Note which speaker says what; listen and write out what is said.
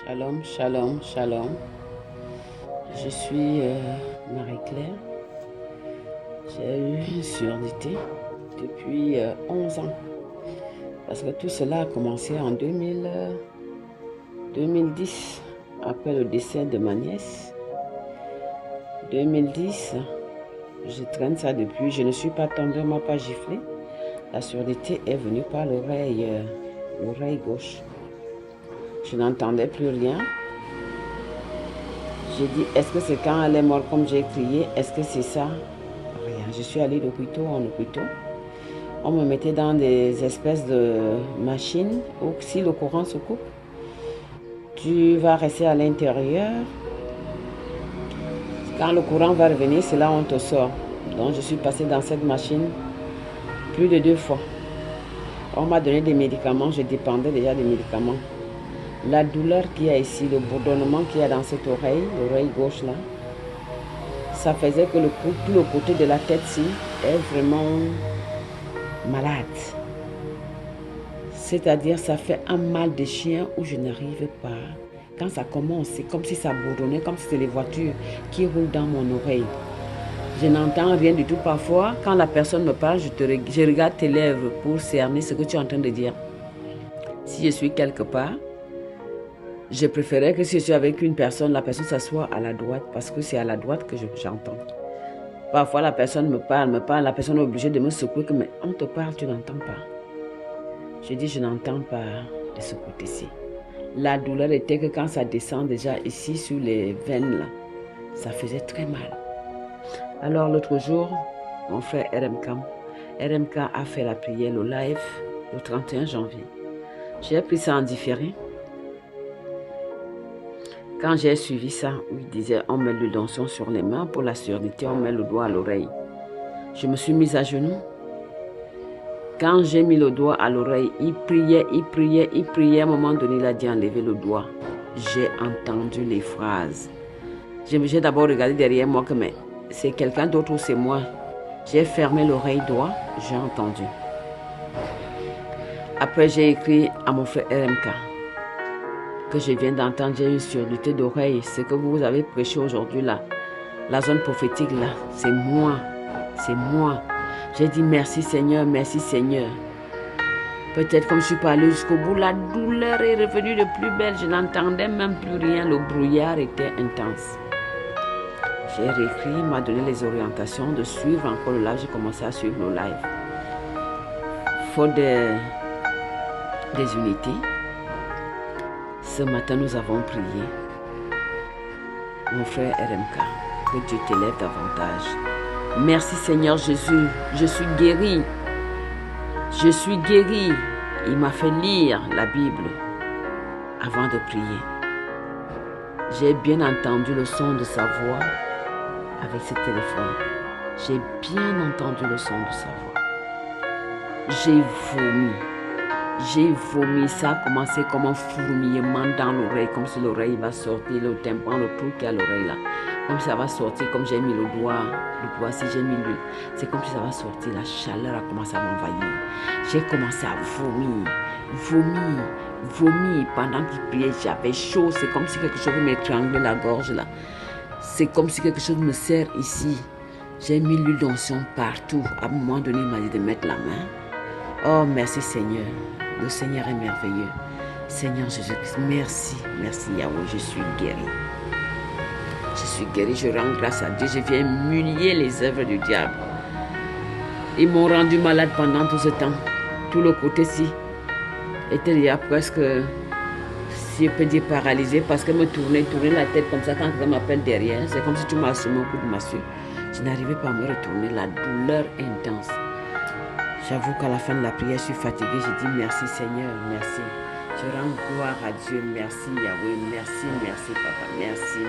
Speaker 1: Shalom, shalom, shalom. Je suis Marie-Claire. J'ai eu une surdité depuis 11 ans. Parce que tout cela a commencé en 2010, après le décès de ma nièce. 2010, je traîne ça depuis. Je ne suis pas tombée, on ne m'a pas giflé. La surdité est venue par l'oreille gauche. Je n'entendais plus rien. J'ai dit, est-ce que c'est quand elle est morte comme j'ai crié? Est-ce que c'est ça? Rien. Je suis allée d'hôpital en hôpital. On me mettait dans des espèces de machines où si le courant se coupe, tu vas rester à l'intérieur. Quand le courant va revenir, c'est là où on te sort. Donc je suis passée dans cette machine plus de 2 fois. On m'a donné des médicaments, je dépendais déjà des médicaments. La douleur qu'il y a ici, le bourdonnement qu'il y a dans cette oreille, l'oreille gauche là, ça faisait que tout le côté de la tête-ci est vraiment malade. C'est-à-dire, ça fait un mal de chien où je n'arrive pas. Quand ça commence, c'est comme si ça bourdonnait, comme si c'était les voitures qui roulent dans mon oreille. Je n'entends rien du tout. Parfois, quand la personne me parle, je regarde tes lèvres pour cerner ce que tu es en train de dire. Si je suis quelque part, je préférais que si je suis avec une personne, la personne s'assoit à la droite parce que c'est à la droite que j'entends. Parfois, la personne me parle, la personne est obligée de me secouer, mais on te parle, tu n'entends pas. Je dis, je n'entends pas de ce côté-ci. La douleur était que quand ça descend déjà ici sur les veines, là, ça faisait très mal. Alors l'autre jour, mon frère RMK a fait la prière, le live, le 31 janvier. J'ai pris ça en différé. Quand j'ai suivi ça, il disait on met l'onction sur les mains pour la surdité, on met le doigt à l'oreille. Je me suis mise à genoux. Quand j'ai mis le doigt à l'oreille, il priait. À un moment donné, il a dit enlever le doigt. J'ai entendu les phrases. J'ai d'abord regardé derrière moi que mais c'est quelqu'un d'autre ou c'est moi. J'ai fermé l'oreille droit, j'ai entendu. Après, j'ai écrit à mon frère RMK que je viens d'entendre, j'ai une surdité d'oreille. Ce que vous avez prêché aujourd'hui là, la zone prophétique là, c'est moi. C'est moi. J'ai dit merci Seigneur, merci Seigneur. Peut-être comme je suis pas allée jusqu'au bout, la douleur est revenue de plus belle. Je n'entendais même plus rien, le brouillard était intense. J'ai réécrit, il m'a donné les orientations de suivre encore le live. J'ai commencé à suivre le live. Faute des unités, ce matin nous avons prié. Mon frère RMK, que Dieu t'élève davantage. Merci Seigneur Jésus, je suis guéri. Je suis guéri. Il m'a fait lire la Bible avant de prier. J'ai bien entendu le son de sa voix avec ce téléphone. J'ai bien entendu le son de sa voix. J'ai vomi. J'ai vomi. Ça a commencé comme un fourmillement dans l'oreille, comme si l'oreille va sortir, le tympan, le truc qui est à l'oreille là. Comme ça va sortir, comme j'ai mis le doigt si j'ai mis l'huile. C'est comme si ça va sortir, la chaleur a commencé à m'envahir. J'ai commencé à vomir. Pendant qu'il priait, j'avais chaud. C'est comme si quelque chose m'étranglait la gorge là. C'est comme si quelque chose me serre ici. J'ai mis l'huile d'onction partout. À un moment donné, il m'a dit de mettre la main. Oh, merci Seigneur. Le Seigneur est merveilleux. Seigneur Jésus-Christ, merci Yahweh, je suis guéri. Je suis guéri, je rends grâce à Dieu. Je viens humilier les œuvres du diable. Ils m'ont rendu malade pendant tout ce temps. Tout le côté-ci était déjà presque, si je peux dire, paralysé parce que me tourner la tête comme ça quand quelqu'un m'appelle derrière. C'est comme si tu m'as assumé au coup de massue. Je n'arrivais pas à me retourner, la douleur intense. J'avoue qu'à la fin de la prière, je suis fatiguée. J'ai dit merci Seigneur, merci. Je rends gloire à Dieu. Merci Yahweh, merci Papa, merci.